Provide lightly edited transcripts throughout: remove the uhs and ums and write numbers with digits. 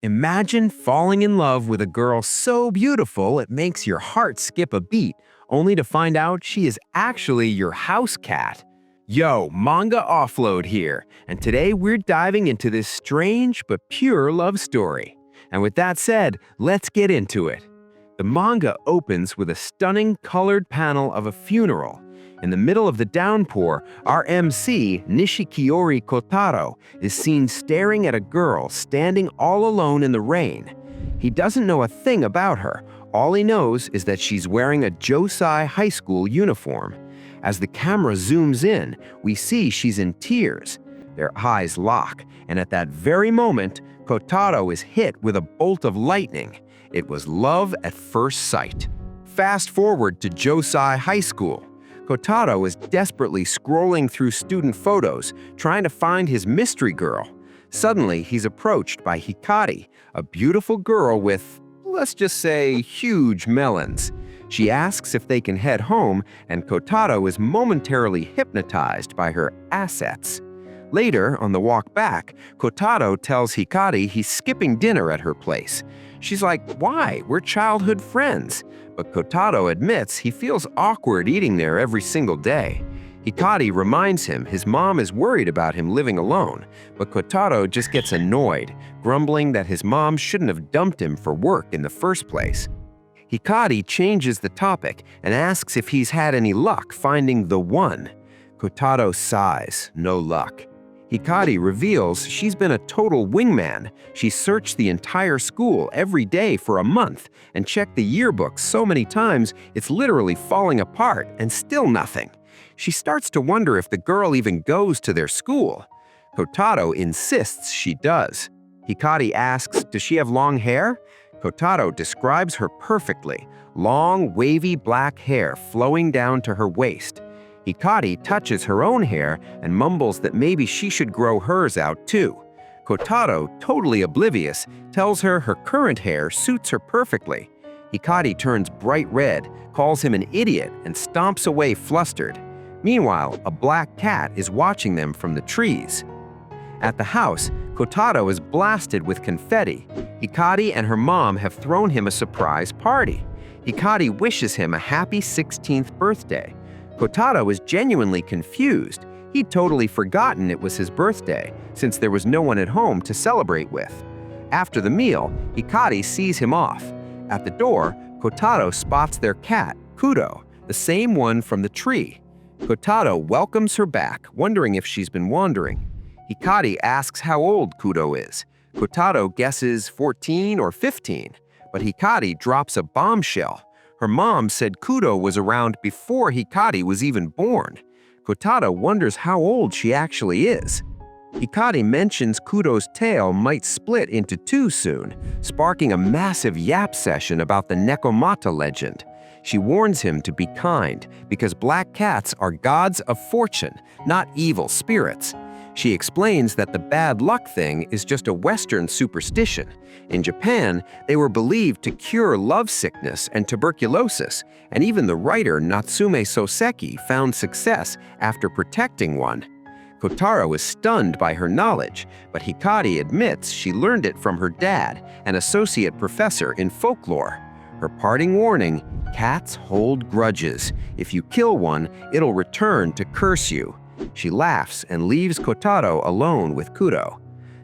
Imagine falling in love with a girl so beautiful it makes your heart skip a beat, only to find out she is actually your house cat. Yo, Manga Offload here, and today we're diving into this strange but pure love story. And with that said, let's get into it. The manga opens with a stunning colored panel of a funeral. In the middle of the downpour, our MC, Nishikiori Koutarou, is seen staring at a girl standing all alone in the rain. He doesn't know a thing about her. All he knows is that she's wearing a Josei high school uniform. As the camera zooms in, we see she's in tears. Their eyes lock, and at that very moment, Koutarou is hit with a bolt of lightning. It was love at first sight. Fast forward to Josei High School. Koutarou is desperately scrolling through student photos, trying to find his mystery girl. Suddenly, he's approached by Hikari, a beautiful girl with, let's just say, huge melons. She asks if they can head home, and Koutarou is momentarily hypnotized by her assets. Later, on the walk back, Koutarou tells Hikari he's skipping dinner at her place. She's like, "Why? We're childhood friends." But Koutarou admits he feels awkward eating there every single day. Hikari reminds him his mom is worried about him living alone, but Koutarou just gets annoyed, grumbling that his mom shouldn't have dumped him for work in the first place. Hikari changes the topic and asks if he's had any luck finding the one. Koutarou sighs, no luck. Hikari reveals she's been a total wingman. She searched the entire school every day for a month and checked the yearbook so many times it's literally falling apart and still nothing. She starts to wonder if the girl even goes to their school. Koutarou insists she does. Hikari asks, does she have long hair? Koutarou describes her perfectly, long, wavy black hair flowing down to her waist. Hikari touches her own hair and mumbles that maybe she should grow hers out too. Koutarou, totally oblivious, tells her her current hair suits her perfectly. Hikari turns bright red, calls him an idiot, and stomps away flustered. Meanwhile, a black cat is watching them from the trees. At the house, Koutarou is blasted with confetti. Hikari and her mom have thrown him a surprise party. Hikari wishes him a happy 16th birthday. Koutarou is genuinely confused. He'd totally forgotten it was his birthday, since there was no one at home to celebrate with. After the meal, Hikari sees him off. At the door, Koutarou spots their cat, Kuro, the same one from the tree. Koutarou welcomes her back, wondering if she's been wandering. Hikari asks how old Kuro is. Koutarou guesses 14 or 15, but Hikari drops a bombshell. Her mom said Kuro was around before Hikari was even born. Koutarou wonders how old she actually is. Hikari mentions Kuro's tail might split into two soon, sparking a massive yap session about the Nekomata legend. She warns him to be kind because black cats are gods of fortune, not evil spirits. She explains that the bad luck thing is just a Western superstition. In Japan, they were believed to cure lovesickness and tuberculosis, and even the writer Natsume Soseki found success after protecting one. Koutarou is stunned by her knowledge, but Hikari admits she learned it from her dad, an associate professor in folklore. Her parting warning, cats hold grudges. If you kill one, it'll return to curse you. She laughs and leaves Koutarou alone with Kuro.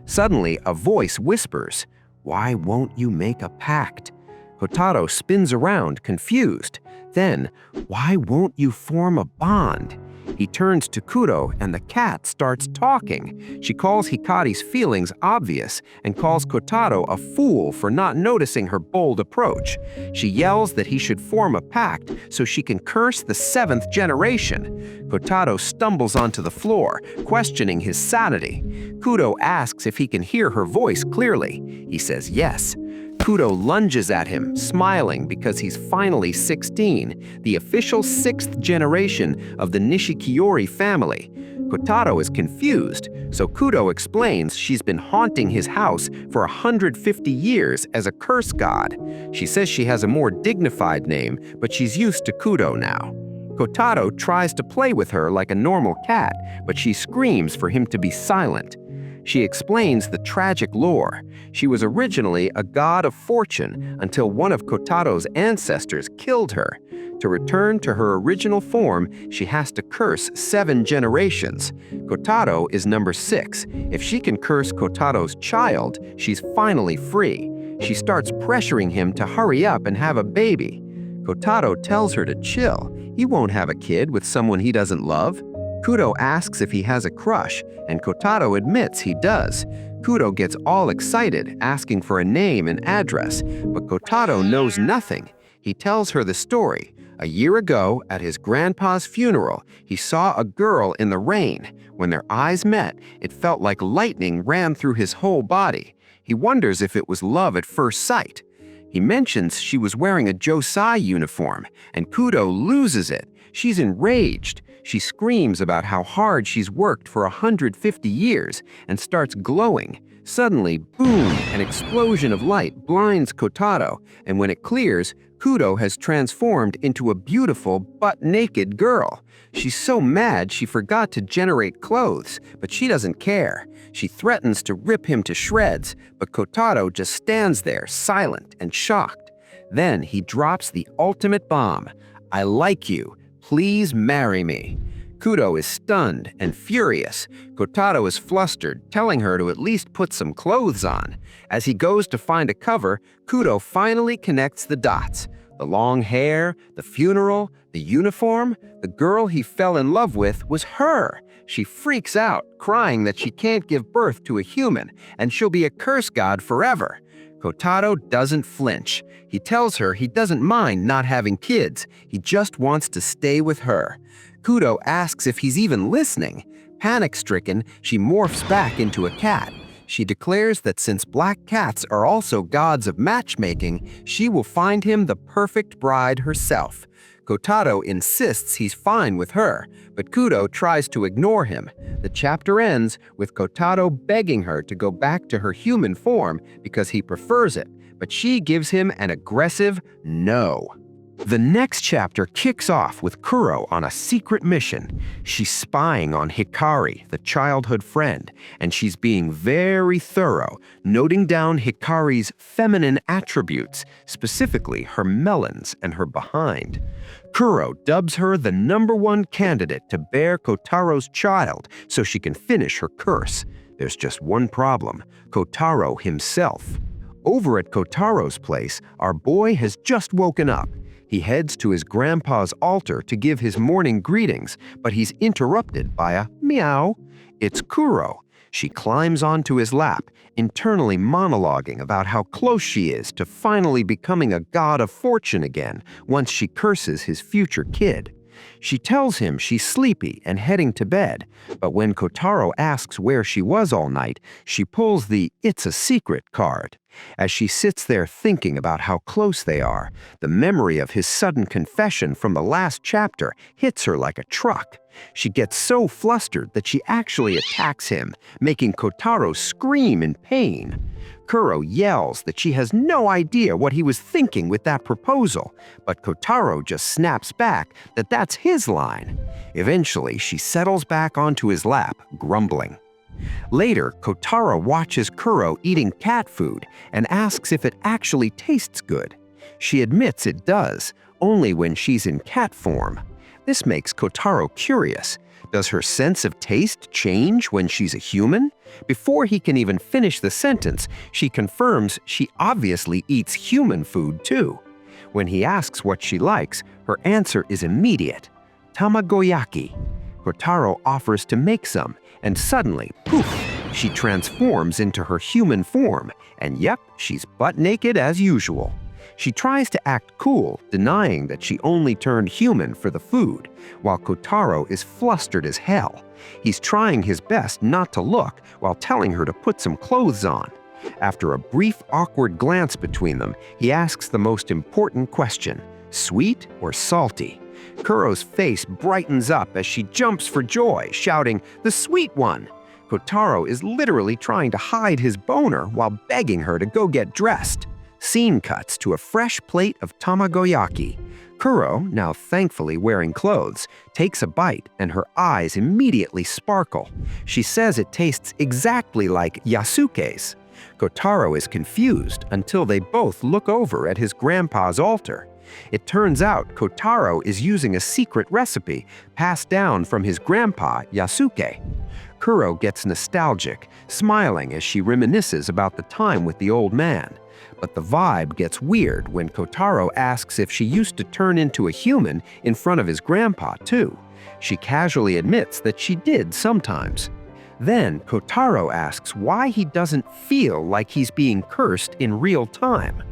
Suddenly, a voice whispers, "Why won't you make a pact?" Koutarou spins around, confused. Then, "Why won't you form a bond?" He turns to Kuro and the cat starts talking. She calls Hikari's feelings obvious and calls Koutarou a fool for not noticing her bold approach. She yells that he should form a pact so she can curse the 7th generation. Koutarou stumbles onto the floor, questioning his sanity. Kuro asks if he can hear her voice clearly. He says yes. Kuro lunges at him, smiling because he's finally 16, the official 6th generation of the Nishikiori family. Koutarou is confused, so Kuro explains she's been haunting his house for 150 years as a curse god. She says she has a more dignified name, but she's used to Kuro now. Koutarou tries to play with her like a normal cat, but she screams for him to be silent. She explains the tragic lore. She was originally a god of fortune until one of Kotaro's ancestors killed her. To return to her original form, she has to curse 7 generations. Koutarou is number 6. If she can curse Kotaro's child, she's finally free. She starts pressuring him to hurry up and have a baby. Koutarou tells her to chill. He won't have a kid with someone he doesn't love. Kuro asks if he has a crush, and Koutarou admits he does. Kuro gets all excited, asking for a name and address, but Koutarou knows nothing. He tells her the story. A year ago, at his grandpa's funeral, he saw a girl in the rain. When their eyes met, it felt like lightning ran through his whole body. He wonders if it was love at first sight. He mentions she was wearing a Josai uniform, and Kuro loses it. She's enraged. She screams about how hard she's worked for 150 years and starts glowing. Suddenly, boom, an explosion of light blinds Koutarou, and when it clears, Kuro has transformed into a beautiful, butt-naked girl. She's so mad she forgot to generate clothes, but she doesn't care. She threatens to rip him to shreds, but Koutarou just stands there, silent and shocked. Then he drops the ultimate bomb. "I like you. Please marry me." Kuro is stunned and furious. Koutarou is flustered, telling her to at least put some clothes on. As he goes to find a cover, Kuro finally connects the dots. The long hair, the funeral, the uniform, the girl he fell in love with was her. She freaks out, crying that she can't give birth to a human, and she'll be a curse god forever. Koutarou doesn't flinch. He tells her he doesn't mind not having kids, he just wants to stay with her. Kuro asks if he's even listening. Panic-stricken, she morphs back into a cat. She declares that since black cats are also gods of matchmaking, she will find him the perfect bride herself. Koutarou insists he's fine with her, but Kuro tries to ignore him. The chapter ends with Koutarou begging her to go back to her human form because he prefers it, but she gives him an aggressive no. The next chapter kicks off with Kuro on a secret mission. She's spying on Hikari, the childhood friend, and she's being very thorough, noting down Hikari's feminine attributes, specifically her melons and her behind. Kuro dubs her the #1 candidate to bear Kotaro's child so she can finish her curse. There's just one problem: Koutarou himself. Over at Kotaro's place, our boy has just woken up. He heads to his grandpa's altar to give his morning greetings, but he's interrupted by a meow. It's Kuro. She climbs onto his lap, internally monologuing about how close she is to finally becoming a god of fortune again once she curses his future kid. She tells him she's sleepy and heading to bed, but when Koutarou asks where she was all night, she pulls the "it's a secret" card. As she sits there thinking about how close they are, the memory of his sudden confession from the last chapter hits her like a truck. She gets so flustered that she actually attacks him, making Koutarou scream in pain. Kuro yells that she has no idea what he was thinking with that proposal, but Koutarou just snaps back that that's his line. Eventually, she settles back onto his lap, grumbling. Later, Koutarou watches Kuro eating cat food and asks if it actually tastes good. She admits it does, only when she's in cat form. This makes Koutarou curious. Does her sense of taste change when she's a human? Before he can even finish the sentence, she confirms she obviously eats human food too. When he asks what she likes, her answer is immediate: tamagoyaki. Koutarou offers to make some, and suddenly, poof, she transforms into her human form, and yep, she's butt naked as usual. She tries to act cool, denying that she only turned human for the food, while Koutarou is flustered as hell. He's trying his best not to look while telling her to put some clothes on. After a brief, awkward glance between them, he asks the most important question: sweet or salty? Kuro's face brightens up as she jumps for joy, shouting, "The sweet one!" Koutarou is literally trying to hide his boner while begging her to go get dressed. Scene cuts to a fresh plate of tamagoyaki. Kuro, now thankfully wearing clothes, takes a bite and her eyes immediately sparkle. She says it tastes exactly like Yasuke's. Koutarou is confused until they both look over at his grandpa's altar. It turns out Koutarou is using a secret recipe passed down from his grandpa, Yasuke. Kuro gets nostalgic, smiling as she reminisces about the time with the old man. But the vibe gets weird when Koutarou asks if she used to turn into a human in front of his grandpa, too. She casually admits that she did sometimes. Then Koutarou asks why he doesn't feel like he's being cursed in real time.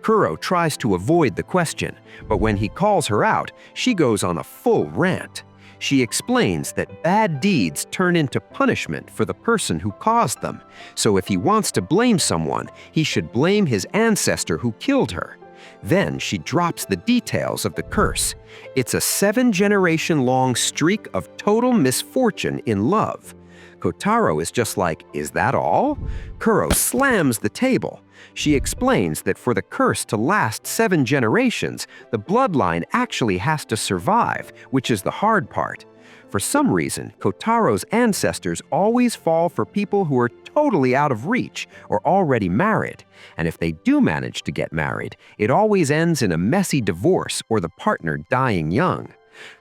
Kuro tries to avoid the question, but when he calls her out, she goes on a full rant. She explains that bad deeds turn into punishment for the person who caused them, so if he wants to blame someone, he should blame his ancestor who killed her. Then she drops the details of the curse. It's a 7-generation-long streak of total misfortune in love. Koutarou is just like, "Is that all?" Kuro slams the table. She explains that for the curse to last 7 generations, the bloodline actually has to survive, which is the hard part. For some reason, Kotaro's ancestors always fall for people who are totally out of reach or already married, and if they do manage to get married, it always ends in a messy divorce or the partner dying young.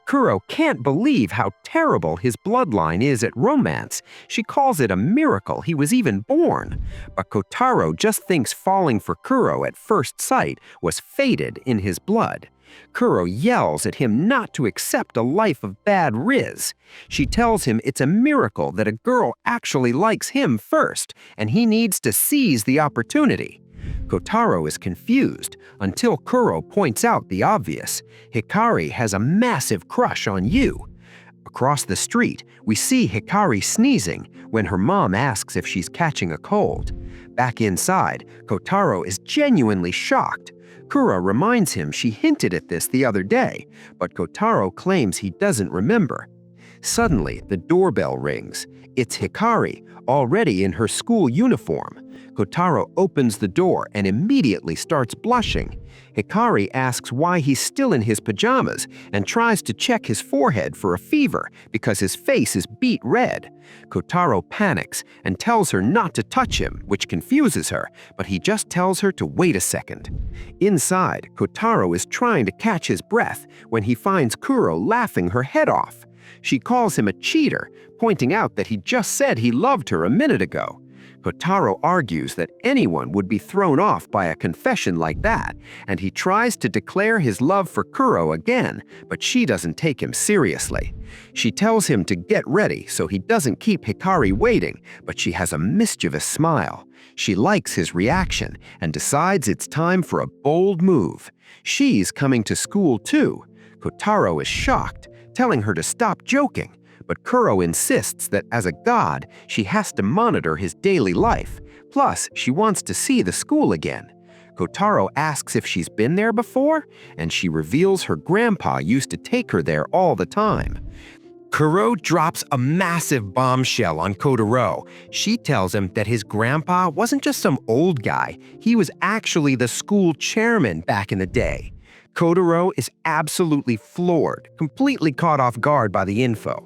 Kuro can't believe how terrible his bloodline is at romance. She calls it a miracle he was even born. But Koutarou just thinks falling for Kuro at first sight was fated in his blood. Kuro yells at him not to accept a life of bad riz. She tells him it's a miracle that a girl actually likes him first, and he needs to seize the opportunity. Koutarou is confused until Kuro points out the obvious. Hikari has a massive crush on you. Across the street, we see Hikari sneezing when her mom asks if she's catching a cold. Back inside, Koutarou is genuinely shocked. Kuro reminds him she hinted at this the other day, but Koutarou claims he doesn't remember. Suddenly, the doorbell rings. It's Hikari, already in her school uniform. Koutarou opens the door and immediately starts blushing. Hikari asks why he's still in his pajamas and tries to check his forehead for a fever because his face is beet red. Koutarou panics and tells her not to touch him, which confuses her, but he just tells her to wait a second. Inside, Koutarou is trying to catch his breath when he finds Kuro laughing her head off. She calls him a cheater, pointing out that he just said he loved her a minute ago. Koutarou argues that anyone would be thrown off by a confession like that, and he tries to declare his love for Kuro again, but she doesn't take him seriously. She tells him to get ready so he doesn't keep Hikari waiting, but she has a mischievous smile. She likes his reaction and decides it's time for a bold move. She's coming to school too. Koutarou is shocked, telling her to stop joking. But Kuro insists that as a god, she has to monitor his daily life. Plus, she wants to see the school again. Koutarou asks if she's been there before, and she reveals her grandpa used to take her there all the time. Kuro drops a massive bombshell on Koutarou. She tells him that his grandpa wasn't just some old guy, he was actually the school chairman back in the day. Koutarou is absolutely floored, completely caught off guard by the info.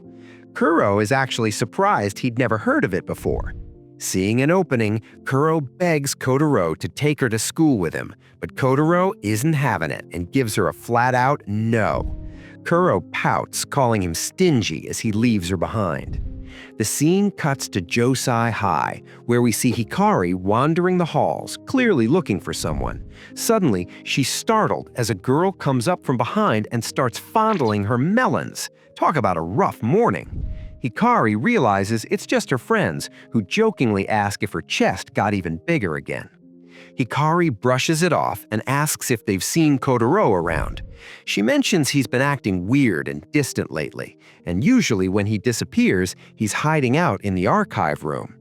Kuro is actually surprised he'd never heard of it before. Seeing an opening, Kuro begs Koutarou to take her to school with him, but Koutarou isn't having it and gives her a flat-out no. Kuro pouts, calling him stingy as he leaves her behind. The scene cuts to Josai High, where we see Hikari wandering the halls, clearly looking for someone. Suddenly, she's startled as a girl comes up from behind and starts fondling her melons. Talk about a rough morning. Hikari realizes it's just her friends, who jokingly ask if her chest got even bigger again. Hikari brushes it off and asks if they've seen Koutarou around. She mentions he's been acting weird and distant lately, and usually when he disappears, he's hiding out in the archive room.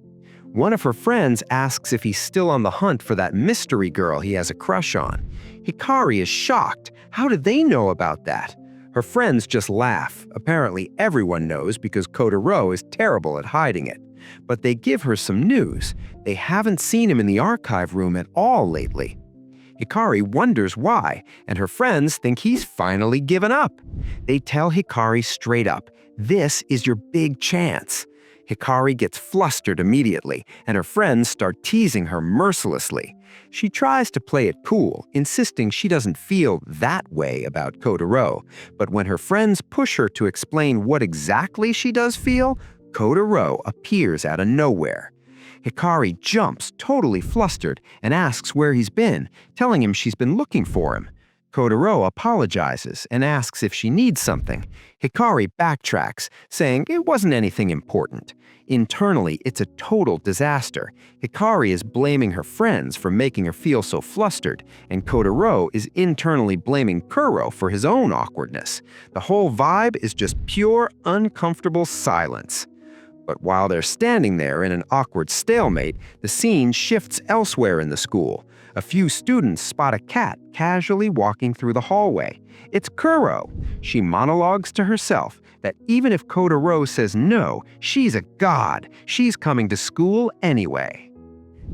One of her friends asks if he's still on the hunt for that mystery girl he has a crush on. Hikari is shocked. How did they know about that? Her friends just laugh. Apparently everyone knows because Koutarou is terrible at hiding it. But they give her some news. They haven't seen him in the archive room at all lately. Hikari wonders why, and her friends think he's finally given up. They tell Hikari straight up, "This is your big chance." Hikari gets flustered immediately, and her friends start teasing her mercilessly. She tries to play it cool, insisting she doesn't feel that way about Koutarou, but when her friends push her to explain what exactly she does feel, Koutarou appears out of nowhere. Hikari jumps, totally flustered, and asks where he's been, telling him she's been looking for him. Koutarou apologizes and asks if she needs something. Hikari backtracks, saying it wasn't anything important. Internally, it's a total disaster. Hikari is blaming her friends for making her feel so flustered, and Koutarou is internally blaming Kuro for his own awkwardness. The whole vibe is just pure, uncomfortable silence. But while they're standing there in an awkward stalemate, the scene shifts elsewhere in the school. A few students spot a cat casually walking through the hallway. It's Kuro. She monologues to herself that even if Koutarou says no, she's a god. She's coming to school anyway.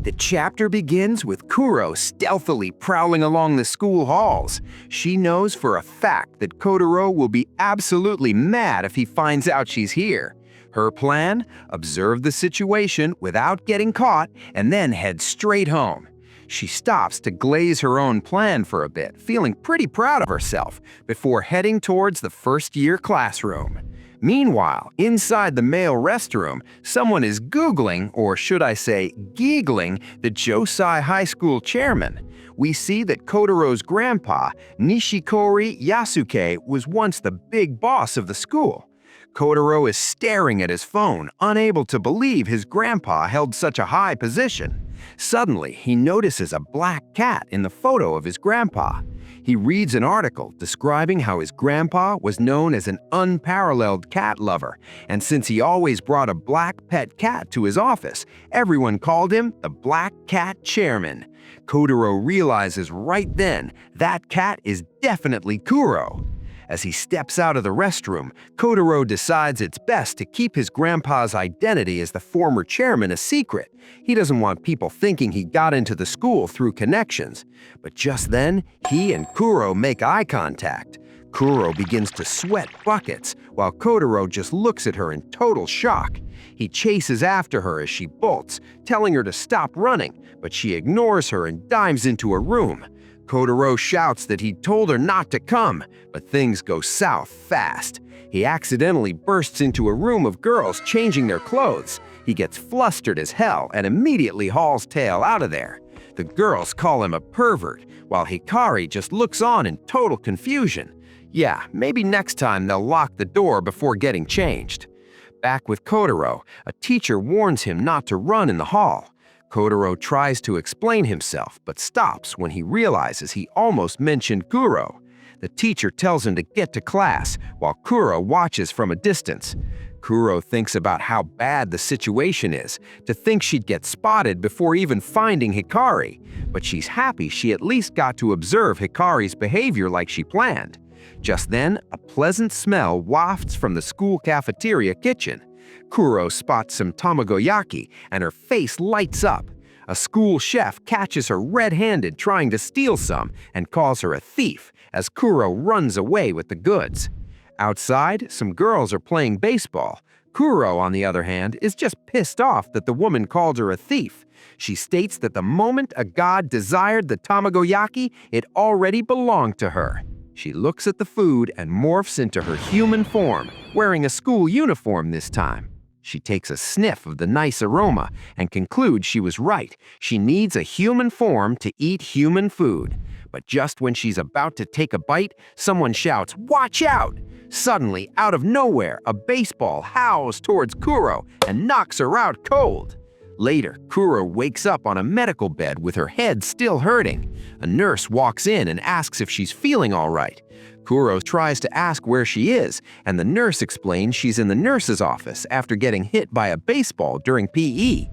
The chapter begins with Kuro stealthily prowling along the school halls. She knows for a fact that Koutarou will be absolutely mad if he finds out she's here. Her plan? Observe the situation without getting caught and then head straight home. She stops to glaze her own plan for a bit, feeling pretty proud of herself, before heading towards the first-year classroom. Meanwhile, inside the male restroom, someone is Googling, or should I say, Geegling, the Josai High School chairman. We see that Kotarou's grandpa, Nishikori Yasuke, was once the big boss of the school. Koutarou is staring at his phone, unable to believe his grandpa held such a high position. Suddenly, he notices a black cat in the photo of his grandpa. He reads an article describing how his grandpa was known as an unparalleled cat lover, and since he always brought a black pet cat to his office, everyone called him the Black Cat Chairman. Koutarou realizes right then that cat is definitely Kuro. As he steps out of the restroom, Koutarou decides it's best to keep his grandpa's identity as the former chairman a secret. He doesn't want people thinking he got into the school through connections. But just then, he and Kuro make eye contact. Kuro begins to sweat buckets, while Koutarou just looks at her in total shock. He chases after her as she bolts, telling her to stop running, but she ignores her and dives into a room. Koutarou shouts that he told her not to come, but things go south fast. He accidentally bursts into a room of girls changing their clothes. He gets flustered as hell and immediately hauls tail out of there. The girls call him a pervert, while Hikari just looks on in total confusion. Yeah, maybe next time they'll lock the door before getting changed. Back with Koutarou, a teacher warns him not to run in the hall. Koutarou tries to explain himself, but stops when he realizes he almost mentioned Kuro. The teacher tells him to get to class, while Kuro watches from a distance. Kuro thinks about how bad the situation is, to think she'd get spotted before even finding Hikari, but she's happy she at least got to observe Hikari's behavior like she planned. Just then, a pleasant smell wafts from the school cafeteria kitchen. Kuro spots some tamagoyaki, and her face lights up. A school chef catches her red-handed trying to steal some and calls her a thief as Kuro runs away with the goods. Outside, some girls are playing baseball. Kuro, on the other hand, is just pissed off that the woman called her a thief. She states that the moment a god desired the tamagoyaki, it already belonged to her. She looks at the food and morphs into her human form, wearing a school uniform this time. She takes a sniff of the nice aroma and concludes she was right. She needs a human form to eat human food. But just when she's about to take a bite, someone shouts, "Watch out!" Suddenly, out of nowhere, a baseball howls towards Kuro and knocks her out cold. Later, Kuro wakes up on a medical bed with her head still hurting. A nurse walks in and asks if she's feeling all right. Kuro tries to ask where she is, and the nurse explains she's in the nurse's office after getting hit by a baseball during PE.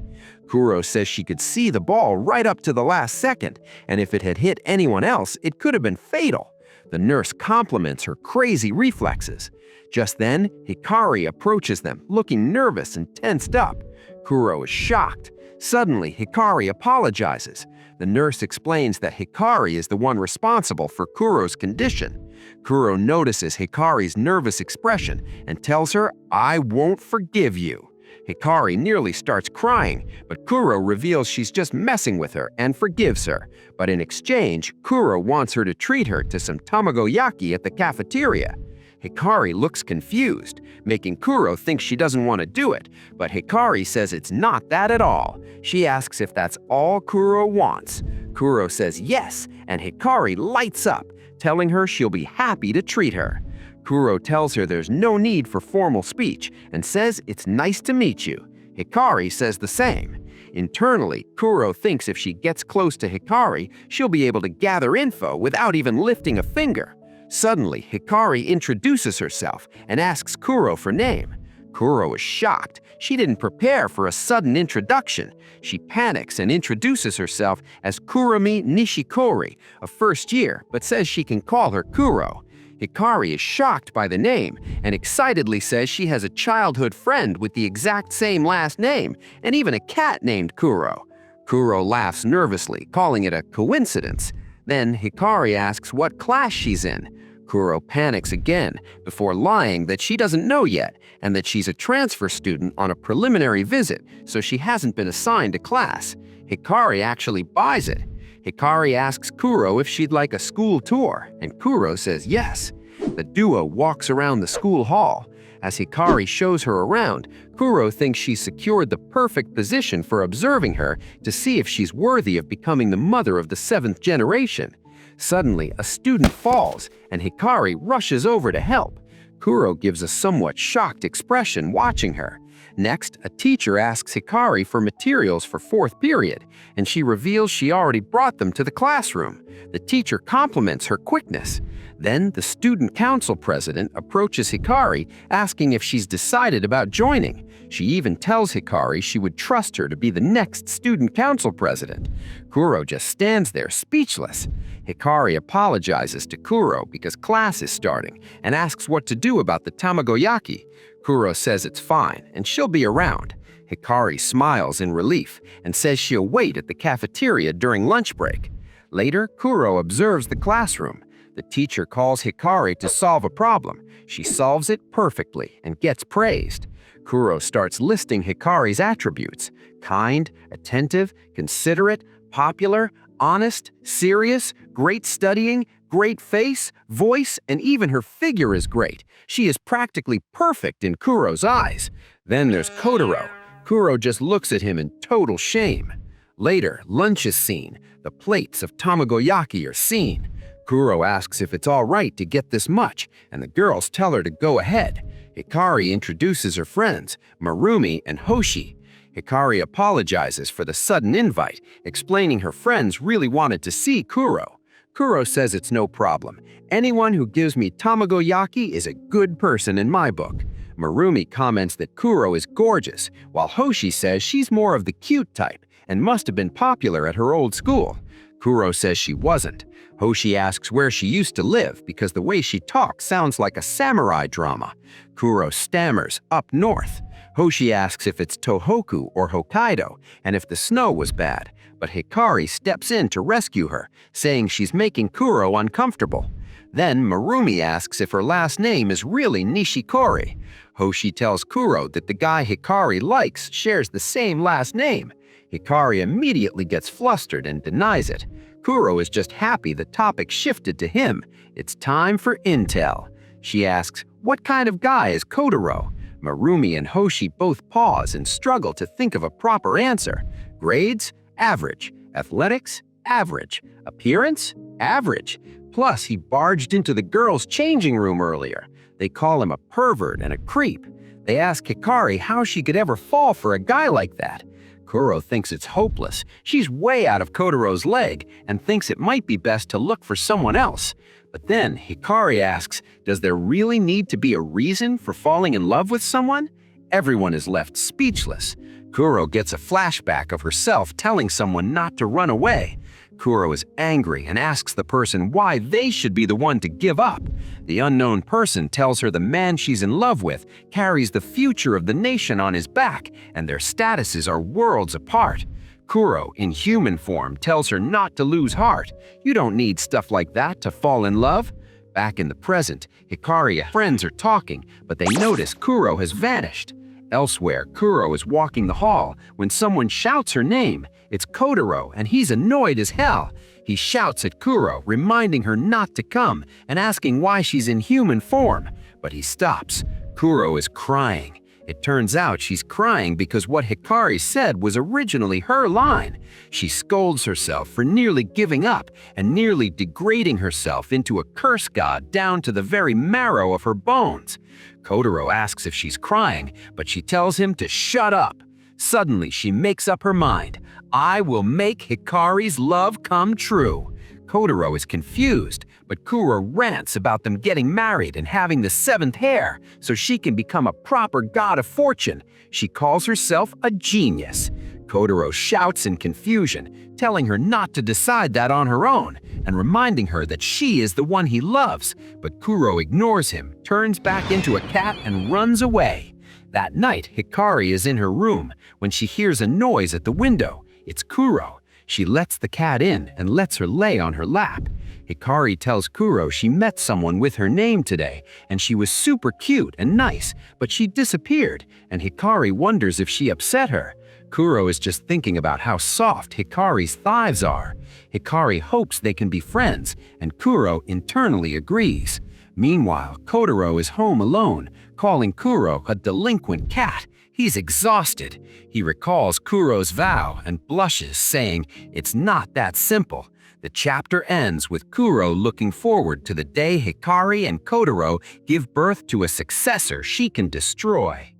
Kuro says she could see the ball right up to the last second, and if it had hit anyone else, it could have been fatal. The nurse compliments her crazy reflexes. Just then, Hikari approaches them, looking nervous and tensed up. Kuro is shocked. Suddenly, Hikari apologizes. The nurse explains that Hikari is the one responsible for Kuro's condition. Kuro notices Hikari's nervous expression and tells her, "I won't forgive you." Hikari nearly starts crying, but Kuro reveals she's just messing with her and forgives her. But in exchange, Kuro wants her to treat her to some tamagoyaki at the cafeteria. Hikari looks confused, making Kuro think she doesn't want to do it, but Hikari says it's not that at all. She asks if that's all Kuro wants. Kuro says yes, and Hikari lights up, telling her she'll be happy to treat her. Kuro tells her there's no need for formal speech and says it's nice to meet you. Hikari says the same. Internally, Kuro thinks if she gets close to Hikari, she'll be able to gather info without even lifting a finger. Suddenly, Hikari introduces herself and asks Kuro for name. Kuro is shocked. She didn't prepare for a sudden introduction. She panics and introduces herself as Kurumi Nishikori, a first year, but says she can call her Kuro. Hikari is shocked by the name and excitedly says she has a childhood friend with the exact same last name and even a cat named Kuro. Kuro laughs nervously, calling it a coincidence. Then Hikari asks what class she's in. Kuro panics again before lying that she doesn't know yet and that she's a transfer student on a preliminary visit, so she hasn't been assigned a class. Hikari actually buys it. Hikari asks Kuro if she'd like a school tour, and Kuro says yes. The duo walks around the school hall. As Hikari shows her around, Kuro thinks she's secured the perfect position for observing her to see if she's worthy of becoming the mother of the 7th generation. Suddenly, a student falls, and Hikari rushes over to help. Kuro gives a somewhat shocked expression watching her. Next, a teacher asks Hikari for materials for 4th period, and she reveals she already brought them to the classroom. The teacher compliments her quickness. Then, the student council president approaches Hikari, asking if she's decided about joining. She even tells Hikari she would trust her to be the next student council president. Kuro just stands there speechless. Hikari apologizes to Kuro because class is starting and asks what to do about the tamagoyaki. Kuro says it's fine and she'll be around. Hikari smiles in relief and says she'll wait at the cafeteria during lunch break. Later, Kuro observes the classroom. The teacher calls Hikari to solve a problem. She solves it perfectly and gets praised. Kuro starts listing Hikari's attributes: kind, attentive, considerate, popular, honest, serious, great studying, great face, voice, and even her figure is great. She is practically perfect in Kuro's eyes. Then there's Koutarou. Kuro just looks at him in total shame. Later, lunch is seen. The plates of tamagoyaki are seen. Kuro asks if it's all right to get this much, and the girls tell her to go ahead. Hikari introduces her friends, Marumi and Hoshi. Hikari apologizes for the sudden invite, explaining her friends really wanted to see Kuro. Kuro says it's no problem. Anyone who gives me tamagoyaki is a good person in my book. Marumi comments that Kuro is gorgeous, while Hoshi says she's more of the cute type and must have been popular at her old school. Kuro says she wasn't. Hoshi asks where she used to live because the way she talks sounds like a samurai drama. Kuro stammers, up north. Hoshi asks if it's Tohoku or Hokkaido and if the snow was bad, but Hikari steps in to rescue her, saying she's making Kuro uncomfortable. Then Marumi asks if her last name is really Nishikori. Hoshi tells Kuro that the guy Hikari likes shares the same last name. Hikari immediately gets flustered and denies it. Kuro is just happy the topic shifted to him. It's time for intel. She asks, what kind of guy is Koutarou? Marumi and Hoshi both pause and struggle to think of a proper answer. Grades? Average. Athletics? Average. Appearance? Average. Plus, he barged into the girls' changing room earlier. They call him a pervert and a creep. They ask Hikari how she could ever fall for a guy like that. Kuro thinks it's hopeless. She's way out of Kotarou's leg and thinks it might be best to look for someone else. But then Hikari asks, does there really need to be a reason for falling in love with someone? Everyone is left speechless. Kuro gets a flashback of herself telling someone not to run away. Kuro is angry and asks the person why they should be the one to give up. The unknown person tells her the man she's in love with carries the future of the nation on his back, and their statuses are worlds apart. Kuro, in human form, tells her not to lose heart. You don't need stuff like that to fall in love. Back in the present, Hikari and friends are talking, but they notice Kuro has vanished. Elsewhere, Kuro is walking the hall when someone shouts her name. It's Koutarou, and he's annoyed as hell. He shouts at Kuro, reminding her not to come and asking why she's in human form. But he stops. Kuro is crying. It turns out she's crying because what Hikari said was originally her line. She scolds herself for nearly giving up and nearly degrading herself into a curse god down to the very marrow of her bones. Koutarou asks if she's crying, but she tells him to shut up. Suddenly, she makes up her mind. I will make Hikari's love come true. Koutarou is confused, but Kuro rants about them getting married and having the seventh hair so she can become a proper god of fortune. She calls herself a genius. Koutarou shouts in confusion, telling her not to decide that on her own and reminding her that she is the one he loves. But Kuro ignores him, turns back into a cat and runs away. That night, Hikari is in her room when she hears a noise at the window. It's Kuro. She lets the cat in and lets her lay on her lap. Hikari tells Kuro she met someone with her name today and she was super cute and nice, but she disappeared and Hikari wonders if she upset her. Kuro is just thinking about how soft Hikari's thighs are. Hikari hopes they can be friends and Kuro internally agrees. Meanwhile, Koutarou is home alone, calling Kuro a delinquent cat. He's exhausted. He recalls Kuro's vow and blushes, saying, "It's not that simple." The chapter ends with Kuro looking forward to the day Hikari and Koutarou give birth to a successor she can destroy.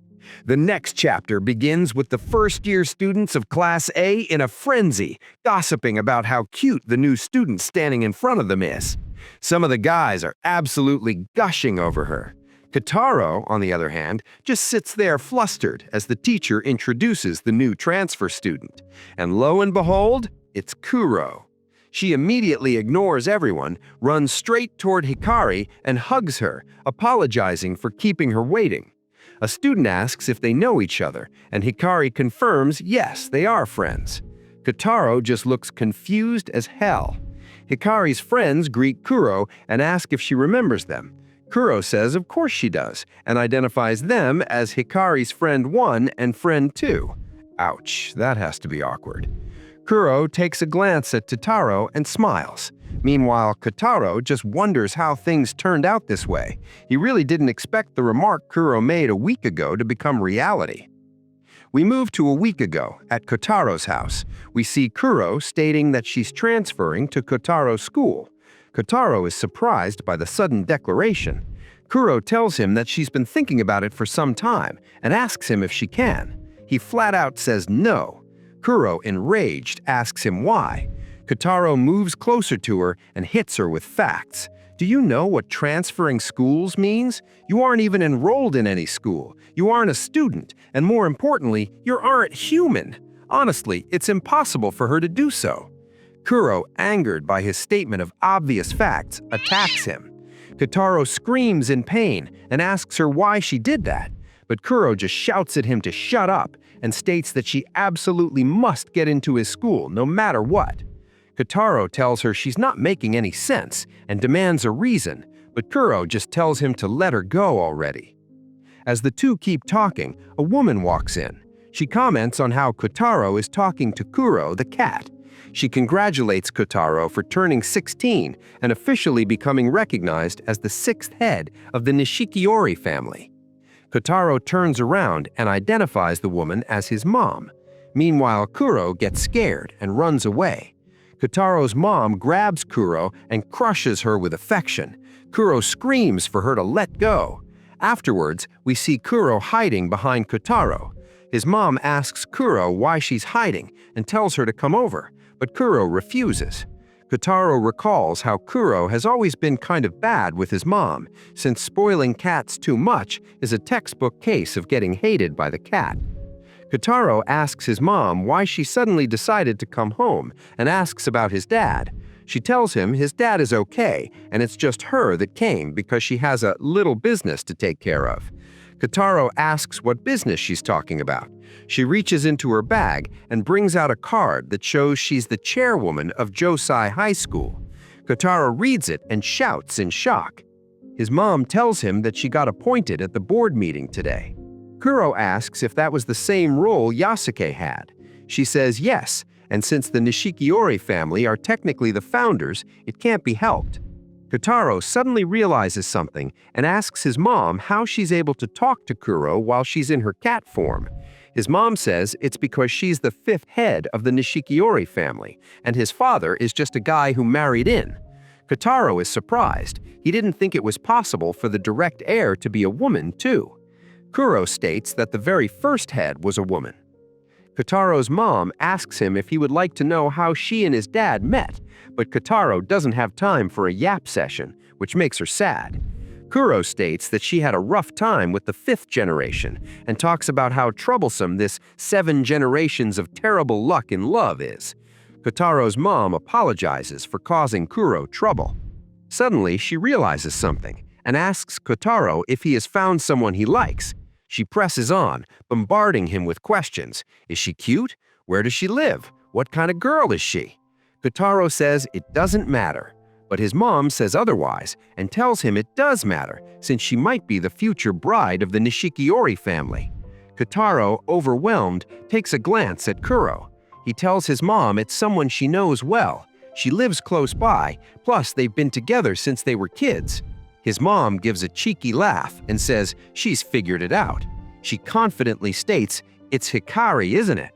The next chapter begins with the first-year students of Class A in a frenzy, gossiping about how cute the new student standing in front of them is. Some of the guys are absolutely gushing over her. Koutarou, on the other hand, just sits there flustered as the teacher introduces the new transfer student. And lo and behold, it's Kuro. She immediately ignores everyone, runs straight toward Hikari, and hugs her, apologizing for keeping her waiting. A student asks if they know each other, and Hikari confirms yes, they are friends. Koutarou just looks confused as hell. Hikari's friends greet Kuro and ask if she remembers them. Kuro says of course she does, and identifies them as Hikari's friend 1 and friend 2. Ouch, that has to be awkward. Kuro takes a glance at Koutarou and smiles. Meanwhile, Koutarou just wonders how things turned out this way. He really didn't expect the remark Kuro made a week ago to become reality. We move to a week ago at Kotaro's house. We see Kuro stating that she's transferring to Kotaro's school. Koutarou is surprised by the sudden declaration. Kuro tells him that she's been thinking about it for some time and asks him if she can. He flat out says no. Kuro, enraged, asks him why. Koutarou moves closer to her and hits her with facts. Do you know what transferring schools means? You aren't even enrolled in any school. You aren't a student, and more importantly, you aren't human. Honestly, it's impossible for her to do so. Kuro, angered by his statement of obvious facts, attacks him. Koutarou screams in pain and asks her why she did that, but Kuro just shouts at him to shut up and states that she absolutely must get into his school no matter what. Koutarou tells her she's not making any sense and demands a reason, but Kuro just tells him to let her go already. As the two keep talking, a woman walks in. She comments on how Koutarou is talking to Kuro the cat. She congratulates Koutarou for turning 16 and officially becoming recognized as the 6th head of the Nishikiori family. Koutarou turns around and identifies the woman as his mom. Meanwhile, Kuro gets scared and runs away. Kotaro's mom grabs Kuro and crushes her with affection. Kuro screams for her to let go. Afterwards, we see Kuro hiding behind Koutarou. His mom asks Kuro why she's hiding and tells her to come over, but Kuro refuses. Koutarou recalls how Kuro has always been kind of bad with his mom, since spoiling cats too much is a textbook case of getting hated by the cat. Koutarou asks his mom why she suddenly decided to come home and asks about his dad. She tells him his dad is okay and it's just her that came because she has a little business to take care of. Koutarou asks what business she's talking about, She reaches into her bag and brings out a card that shows she's the chairwoman of Josai High School. Koutarou reads it and shouts in shock. His mom tells him that she got appointed at the board meeting today. Kuro asks if that was the same role Yasuke had. She says yes, and since the Nishikiori family are technically the founders, it can't be helped. Koutarou suddenly realizes something and asks his mom how she's able to talk to Kuro while she's in her cat form. His mom says it's because she's the fifth head of the Nishikiori family, and his father is just a guy who married in. Koutarou is surprised. He didn't think it was possible for the direct heir to be a woman, too. Kuro states that the very first head was a woman. Kotaro's mom asks him if he would like to know how she and his dad met, but Koutarou doesn't have time for a yap session, which makes her sad. Kuro states that she had a rough time with the fifth generation and talks about how troublesome this 7 generations of terrible luck in love is. Kotaro's mom apologizes for causing Kuro trouble. Suddenly, she realizes something and asks Koutarou if he has found someone he likes. She presses on, bombarding him with questions. Is she cute? Where does she live? What kind of girl is she? Koutarou says it doesn't matter, but his mom says otherwise and tells him it does matter since she might be the future bride of the Nishikiori family. Koutarou, overwhelmed, takes a glance at Kuro. He tells his mom it's someone she knows well. She lives close by, plus they've been together since they were kids. His mom gives a cheeky laugh and says she's figured it out. She confidently states, "It's Hikari, isn't it?"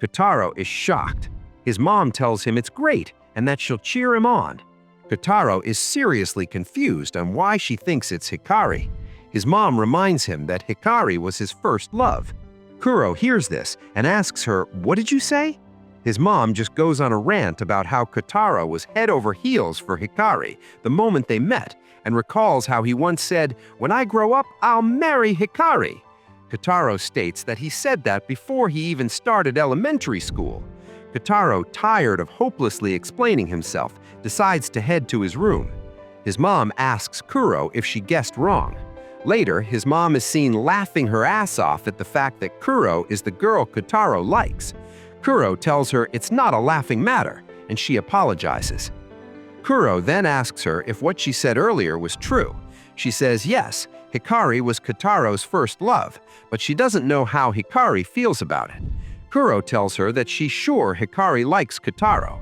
Koutarou is shocked. His mom tells him it's great and that she'll cheer him on. Koutarou is seriously confused on why she thinks it's Hikari. His mom reminds him that Hikari was his first love. Kuro hears this and asks her, "What did you say?" His mom just goes on a rant about how Koutarou was head over heels for Hikari the moment they met and recalls how he once said, "When I grow up, I'll marry Hikari." Koutarou states that he said that before he even started elementary school. Koutarou, tired of hopelessly explaining himself, decides to head to his room. His mom asks Kuro if she guessed wrong. Later, his mom is seen laughing her ass off at the fact that Kuro is the girl Koutarou likes. Kuro tells her it's not a laughing matter, and she apologizes. Kuro then asks her if what she said earlier was true. She says yes, Hikari was Kotarou's first love, but she doesn't know how Hikari feels about it. Kuro tells her that she's sure Hikari likes Koutarou.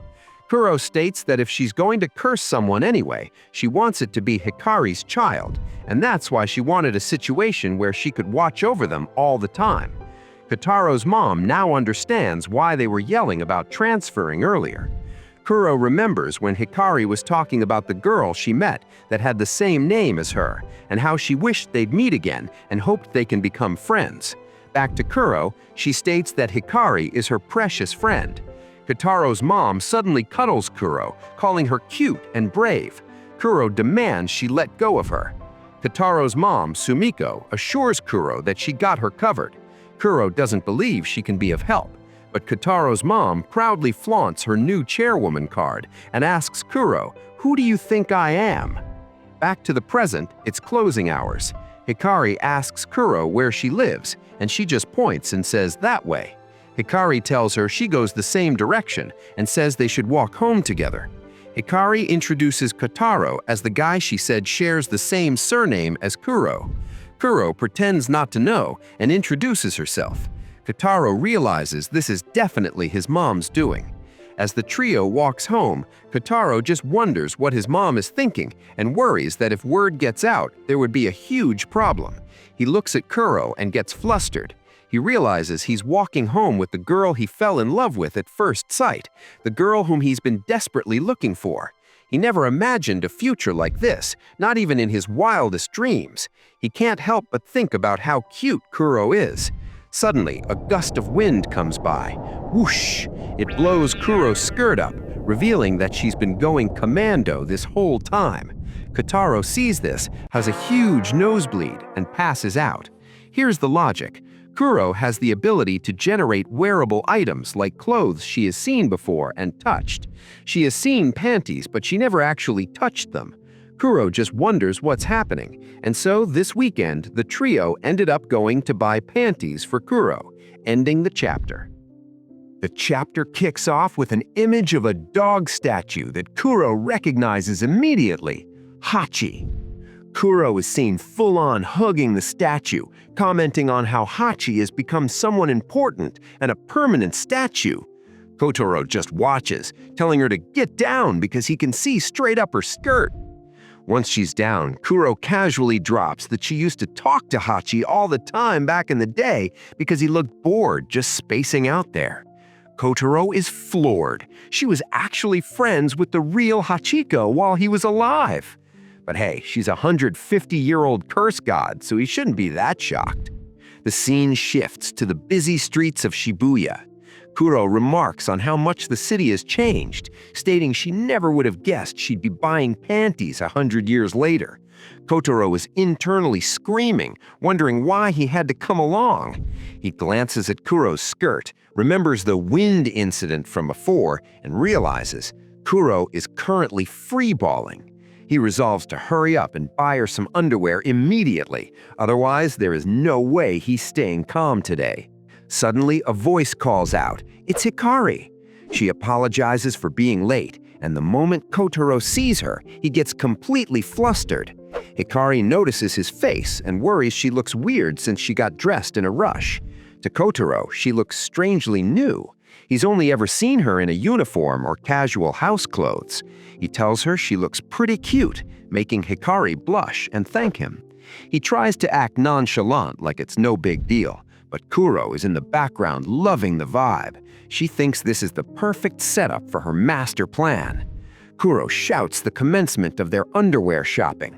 Kuro states that if she's going to curse someone anyway, she wants it to be Hikari's child, and that's why she wanted a situation where she could watch over them all the time. Kotarou's mom now understands why they were yelling about transferring earlier. Kuro remembers when Hikari was talking about the girl she met that had the same name as her, and how she wished they'd meet again and hoped they can become friends. Back to Kuro, she states that Hikari is her precious friend. Kotarou's mom suddenly cuddles Kuro, calling her cute and brave. Kuro demands she let go of her. Kotarou's mom, Sumiko, assures Kuro that she got her covered. Kuro doesn't believe she can be of help, but Kotarou's mom proudly flaunts her new chairwoman card and asks Kuro, "Who do you think I am?" Back to the present, it's closing hours. Hikari asks Kuro where she lives, and she just points and says that way. Hikari tells her she goes the same direction and says they should walk home together. Hikari introduces Koutarou as the guy she said shares the same surname as Kuro. Kuro pretends not to know and introduces herself. Koutarou realizes this is definitely his mom's doing. As the trio walks home, Koutarou just wonders what his mom is thinking and worries that if word gets out, there would be a huge problem. He looks at Kuro and gets flustered. He realizes he's walking home with the girl he fell in love with at first sight, the girl whom he's been desperately looking for. He never imagined a future like this, not even in his wildest dreams. He can't help but think about how cute Kuro is. Suddenly, a gust of wind comes by. Whoosh! It blows Kuro's skirt up, revealing that she's been going commando this whole time. Koutarou sees this, has a huge nosebleed, and passes out. Here's the logic. Kuro has the ability to generate wearable items like clothes she has seen before and touched. She has seen panties, but she never actually touched them. Kuro just wonders what's happening, and so this weekend, the trio ended up going to buy panties for Kuro, ending the chapter. The chapter kicks off with an image of a dog statue that Kuro recognizes immediately, Hachi. Kuro is seen full-on hugging the statue, commenting on how Hachi has become someone important and a permanent statue. Koutarou just watches, telling her to get down because he can see straight up her skirt. Once she's down, Kuro casually drops that she used to talk to Hachi all the time back in the day because he looked bored just spacing out there. Koutarou is floored. She was actually friends with the real Hachiko while he was alive. But hey, she's a 150-year-old curse god, so he shouldn't be that shocked. The scene shifts to the busy streets of Shibuya. Kuro remarks on how much the city has changed, stating she never would have guessed she'd be buying panties 100 years later. Koutarou is internally screaming, wondering why he had to come along. He glances at Kuro's skirt, remembers the wind incident from before, and realizes Kuro is currently freeballing. He resolves to hurry up and buy her some underwear immediately, otherwise there is no way he's staying calm today. Suddenly, a voice calls out, "It's Hikari!" She apologizes for being late, and the moment Koutarou sees her, he gets completely flustered. Hikari notices his face and worries she looks weird since she got dressed in a rush. To Koutarou, she looks strangely new. He's only ever seen her in a uniform or casual house clothes. He tells her she looks pretty cute, making Hikari blush and thank him. He tries to act nonchalant like it's no big deal, but Kuro is in the background loving the vibe. She thinks this is the perfect setup for her master plan. Kuro shouts the commencement of their underwear shopping.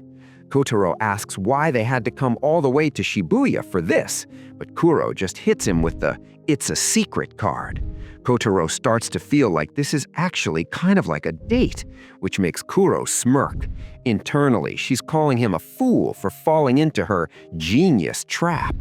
Koutarou asks why they had to come all the way to Shibuya for this, but Kuro just hits him with the "it's a secret" card. Koutarou starts to feel like this is actually kind of like a date, which makes Kuro smirk. Internally, she's calling him a fool for falling into her genius trap.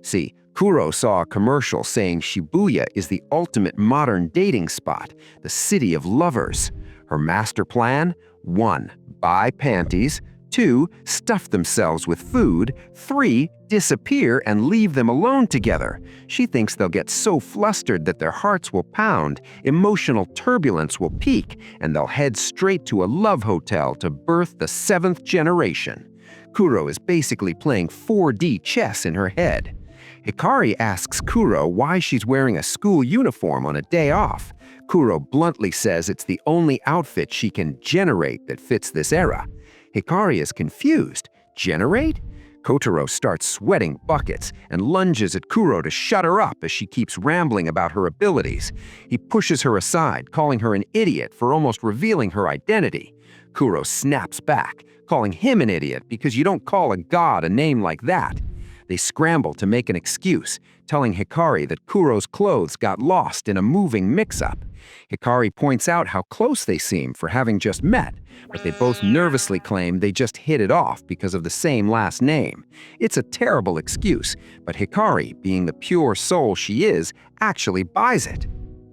See, Kuro saw a commercial saying Shibuya is the ultimate modern dating spot, the city of lovers. Her master plan? 1. Buy panties. 2. Stuff themselves with food. 3. Disappear and leave them alone together. She thinks they'll get so flustered that their hearts will pound, emotional turbulence will peak, and they'll head straight to a love hotel to birth the 7th generation. Kuro is basically playing 4D chess in her head. Hikari asks Kuro why she's wearing a school uniform on a day off. Kuro bluntly says it's the only outfit she can generate that fits this era. Hikari is confused. Generate? Koutarou starts sweating buckets and lunges at Kuro to shut her up as she keeps rambling about her abilities. He pushes her aside, calling her an idiot for almost revealing her identity. Kuro snaps back, calling him an idiot because you don't call a god a name like that. They scramble to make an excuse, telling Hikari that Kuro's clothes got lost in a moving mix-up. Hikari points out how close they seem for having just met, but they both nervously claim they just hit it off because of the same last name. It's a terrible excuse, but Hikari, being the pure soul she is, actually buys it.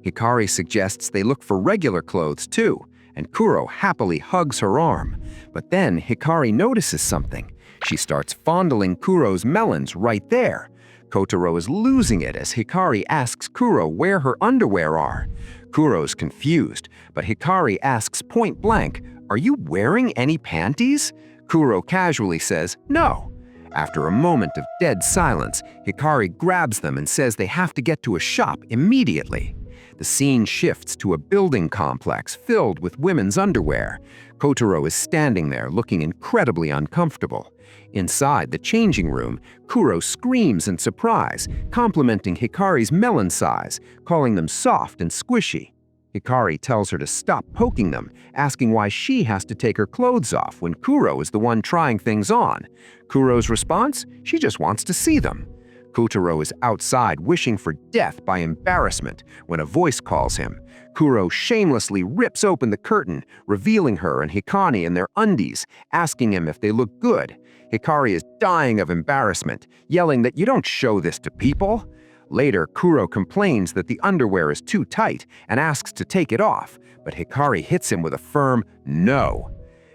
Hikari suggests they look for regular clothes too, and Kuro happily hugs her arm. But then Hikari notices something. She starts fondling Kuro's melons right there. Koutarou is losing it as Hikari asks Kuro where her underwear are. Kuro's confused, but Hikari asks point blank, "Are you wearing any panties?" Kuro casually says, "No." After a moment of dead silence, Hikari grabs them and says they have to get to a shop immediately. The scene shifts to a building complex filled with women's underwear. Koutarou is standing there looking incredibly uncomfortable. Inside the changing room, Kuro screams in surprise, complimenting Hikari's melon size, calling them soft and squishy. Hikari tells her to stop poking them, asking why she has to take her clothes off when Kuro is the one trying things on. Kuro's response? She just wants to see them. Koutarou is outside wishing for death by embarrassment when a voice calls him. Kuro shamelessly rips open the curtain, revealing her and Hikari in their undies, asking him if they look good. Hikari is dying of embarrassment, yelling that you don't show this to people. Later, Kuro complains that the underwear is too tight and asks to take it off, but Hikari hits him with a firm no.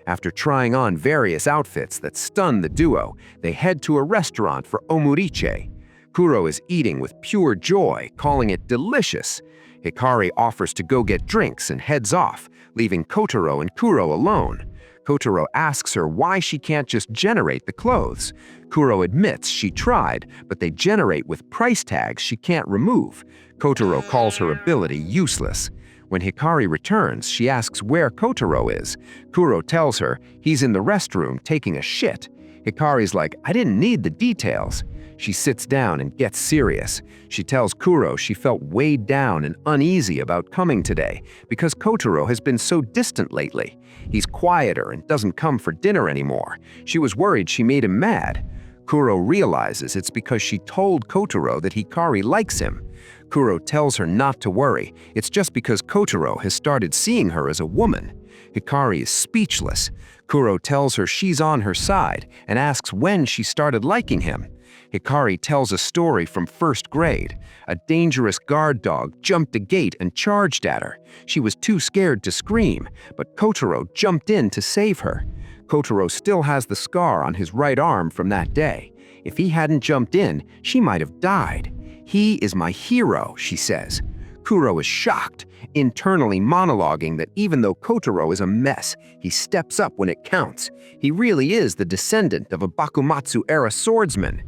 After trying on various outfits that stun the duo, they head to a restaurant for omurice. Kuro is eating with pure joy, calling it delicious. Hikari offers to go get drinks and heads off, leaving Koutarou and Kuro alone. Koutarou asks her why she can't just generate the clothes. Kuro admits she tried, but they generate with price tags she can't remove. Koutarou calls her ability useless. When Hikari returns, she asks where Koutarou is. Kuro tells her he's in the restroom taking a shit. Hikari's like, I didn't need the details. She sits down and gets serious. She tells Kuro she felt weighed down and uneasy about coming today because Koutarou has been so distant lately. He's quieter and doesn't come for dinner anymore. She was worried she made him mad. Kuro realizes it's because she told Koutarou that Hikari likes him. Kuro tells her not to worry. It's just because Koutarou has started seeing her as a woman. Hikari is speechless. Kuro tells her she's on her side and asks when she started liking him. Hikari tells a story from first grade. A dangerous guard dog jumped a gate and charged at her. She was too scared to scream, but Koutarou jumped in to save her. Koutarou still has the scar on his right arm from that day. If he hadn't jumped in, she might have died. He is my hero, she says. Kuro is shocked, internally monologuing that even though Koutarou is a mess, he steps up when it counts. He really is the descendant of a Bakumatsu-era swordsman.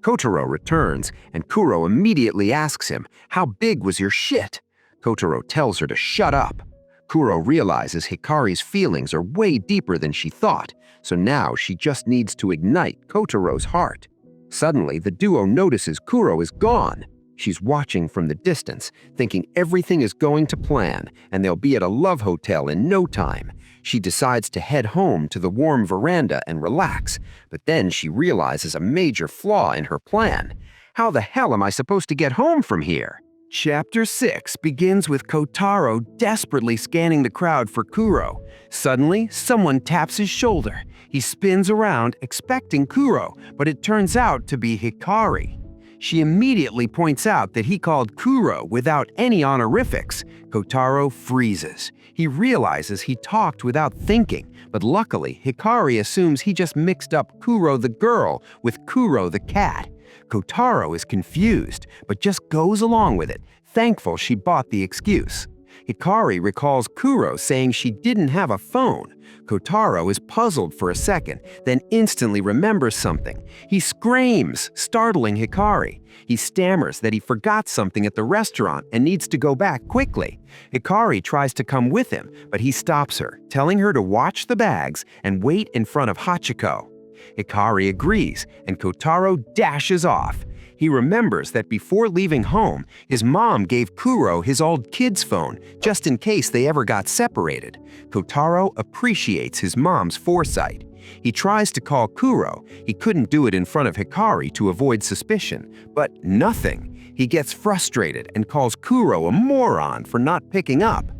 Koutarou returns, and Kuro immediately asks him, "How big was your shit?" Koutarou tells her to shut up. Kuro realizes Hikari's feelings are way deeper than she thought, so now she just needs to ignite Kotaro's heart. Suddenly, the duo notices Kuro is gone. She's watching from the distance, thinking everything is going to plan and they'll be at a love hotel in no time. She decides to head home to the warm veranda and relax, but then she realizes a major flaw in her plan. How the hell am I supposed to get home from here? Chapter 6 begins with Koutarou desperately scanning the crowd for Kuro. Suddenly, someone taps his shoulder. He spins around, expecting Kuro, but it turns out to be Hikari. She immediately points out that he called Kuro without any honorifics. Koutarou freezes. He realizes he talked without thinking, but luckily, Hikari assumes he just mixed up Kuro the girl with Kuro the cat. Koutarou is confused, but just goes along with it, thankful she bought the excuse. Hikari recalls Kuro saying she didn't have a phone. Koutarou is puzzled for a second, then instantly remembers something. He screams, startling Hikari. He stammers that he forgot something at the restaurant and needs to go back quickly. Hikari tries to come with him, but he stops her, telling her to watch the bags and wait in front of Hachiko. Hikari agrees, and Koutarou dashes off. He remembers that before leaving home, his mom gave Kuro his old kid's phone, just in case they ever got separated. Koutarou appreciates his mom's foresight. He tries to call Kuro. He couldn't do it in front of Hikari to avoid suspicion, but nothing. He gets frustrated and calls Kuro a moron for not picking up.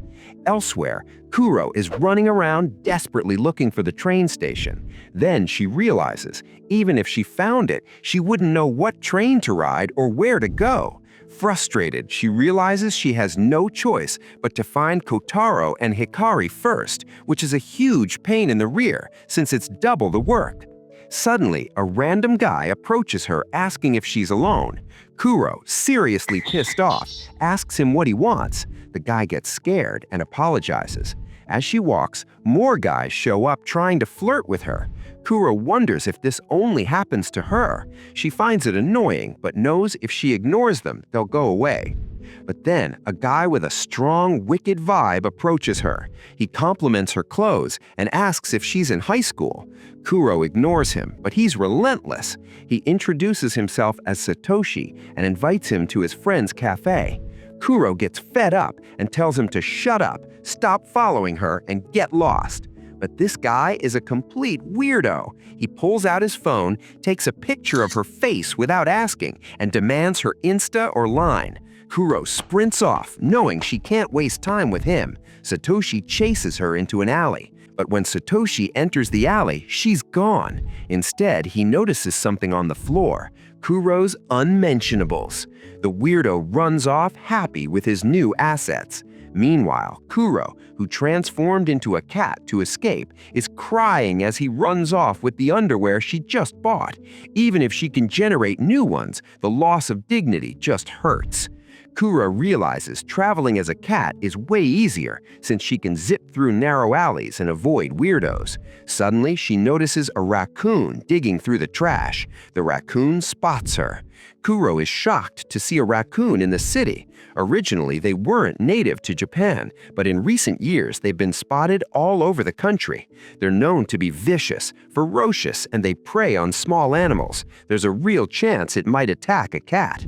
Elsewhere, Kuro is running around desperately looking for the train station. Then she realizes, even if she found it, she wouldn't know what train to ride or where to go. Frustrated, she realizes she has no choice but to find Koutarou and Hikari first, which is a huge pain in the rear since it's double the work. Suddenly, a random guy approaches her asking if she's alone. Kuro, seriously pissed off, asks him what he wants. The guy gets scared and apologizes. As she walks, more guys show up trying to flirt with her. Kuro wonders if this only happens to her. She finds it annoying, but knows if she ignores them, they'll go away. But then, a guy with a strong, wicked vibe approaches her. He compliments her clothes and asks if she's in high school. Kuro ignores him, but he's relentless. He introduces himself as Satoshi and invites him to his friend's cafe. Kuro gets fed up and tells him to shut up, stop following her, and get lost. But this guy is a complete weirdo. He pulls out his phone, takes a picture of her face without asking, and demands her Insta or line. Kuro sprints off, knowing she can't waste time with him. Satoshi chases her into an alley. But when Satoshi enters the alley, she's gone. Instead, he notices something on the floor. Kuro's unmentionables. The weirdo runs off happy with his new assets. Meanwhile, Kuro, who transformed into a cat to escape, is crying as he runs off with the underwear she just bought. Even if she can generate new ones, the loss of dignity just hurts. Kuro realizes traveling as a cat is way easier since she can zip through narrow alleys and avoid weirdos. Suddenly, she notices a raccoon digging through the trash. The raccoon spots her. Kuro is shocked to see a raccoon in the city. Originally, they weren't native to Japan, but in recent years, they've been spotted all over the country. They're known to be vicious, ferocious, and they prey on small animals. There's a real chance it might attack a cat.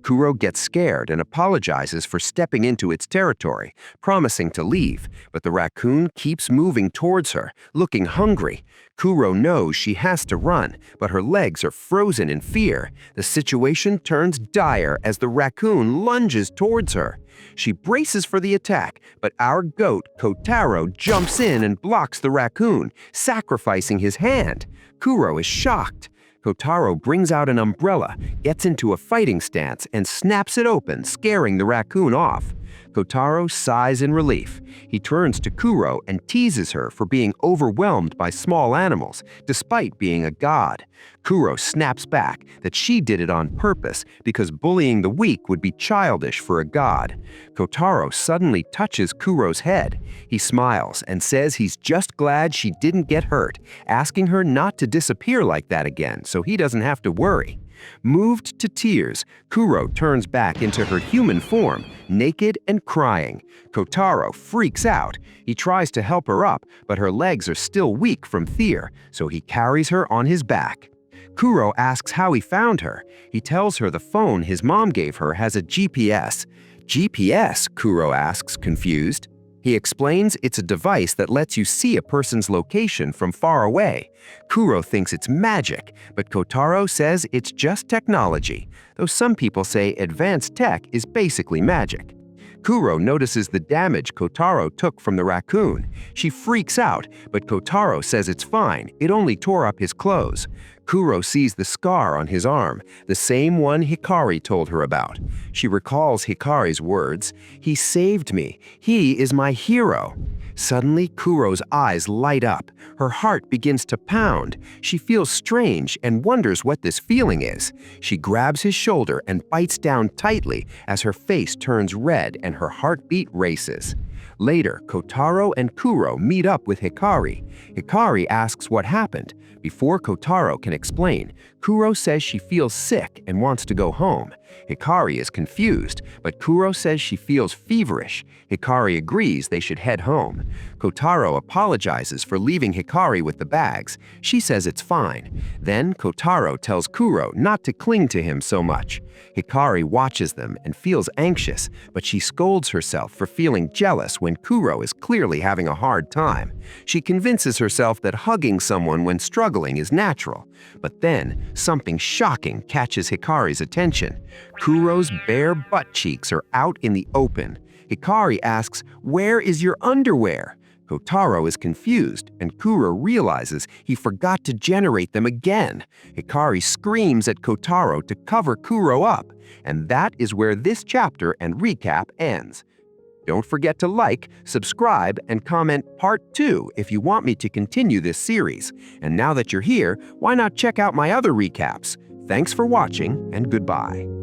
Kuro gets scared and apologizes for stepping into its territory, promising to leave, but the raccoon keeps moving towards her, looking hungry. Kuro knows she has to run, but her legs are frozen in fear. The situation turns dire as the raccoon lunges towards her. She braces for the attack, but our goat, Koutarou, jumps in and blocks the raccoon, sacrificing his hand. Kuro is shocked. Koutarou brings out an umbrella, gets into a fighting stance, and snaps it open, scaring the raccoon off. Koutarou sighs in relief. He turns to Kuro and teases her for being overwhelmed by small animals, despite being a god. Kuro snaps back that she did it on purpose because bullying the weak would be childish for a god. Koutarou suddenly touches Kuro's head. He smiles and says he's just glad she didn't get hurt, asking her not to disappear like that again so he doesn't have to worry. Moved to tears, Kuro turns back into her human form, naked and crying. Koutarou freaks out. He tries to help her up, but her legs are still weak from fear, so he carries her on his back. Kuro asks how he found her. He tells her the phone his mom gave her has a GPS. GPS? Kuro asks, confused. He explains it's a device that lets you see a person's location from far away. Kuro thinks it's magic, but Koutarou says it's just technology, though some people say advanced tech is basically magic. Kuro notices the damage Koutarou took from the raccoon. She freaks out, but Koutarou says it's fine, it only tore up his clothes. Kuro sees the scar on his arm, the same one Hikari told her about. She recalls Hikari's words, "He saved me. He is my hero." Suddenly, Kuro's eyes light up. Her heart begins to pound. She feels strange and wonders what this feeling is. She grabs his shoulder and bites down tightly as her face turns red and her heartbeat races. Later, Koutarou and Kuro meet up with Hikari. Hikari asks what happened. Before Koutarou can explain, Kuro says she feels sick and wants to go home. Hikari is confused, but Kuro says she feels feverish. Hikari agrees they should head home. Koutarou apologizes for leaving Hikari with the bags. She says it's fine. Then Koutarou tells Kuro not to cling to him so much. Hikari watches them and feels anxious, but she scolds herself for feeling jealous when Kuro is clearly having a hard time. She convinces herself that hugging someone when struggling is natural. But then, something shocking catches Hikari's attention. Kuro's bare butt cheeks are out in the open. Hikari asks, "Where is your underwear?" Koutarou is confused, and Kuro realizes he forgot to generate them again. Hikari screams at Koutarou to cover Kuro up, and that is where this chapter and recap ends. Don't forget to like, subscribe, and comment Part 2 if you want me to continue this series. And now that you're here, why not check out my other recaps? Thanks for watching, and goodbye.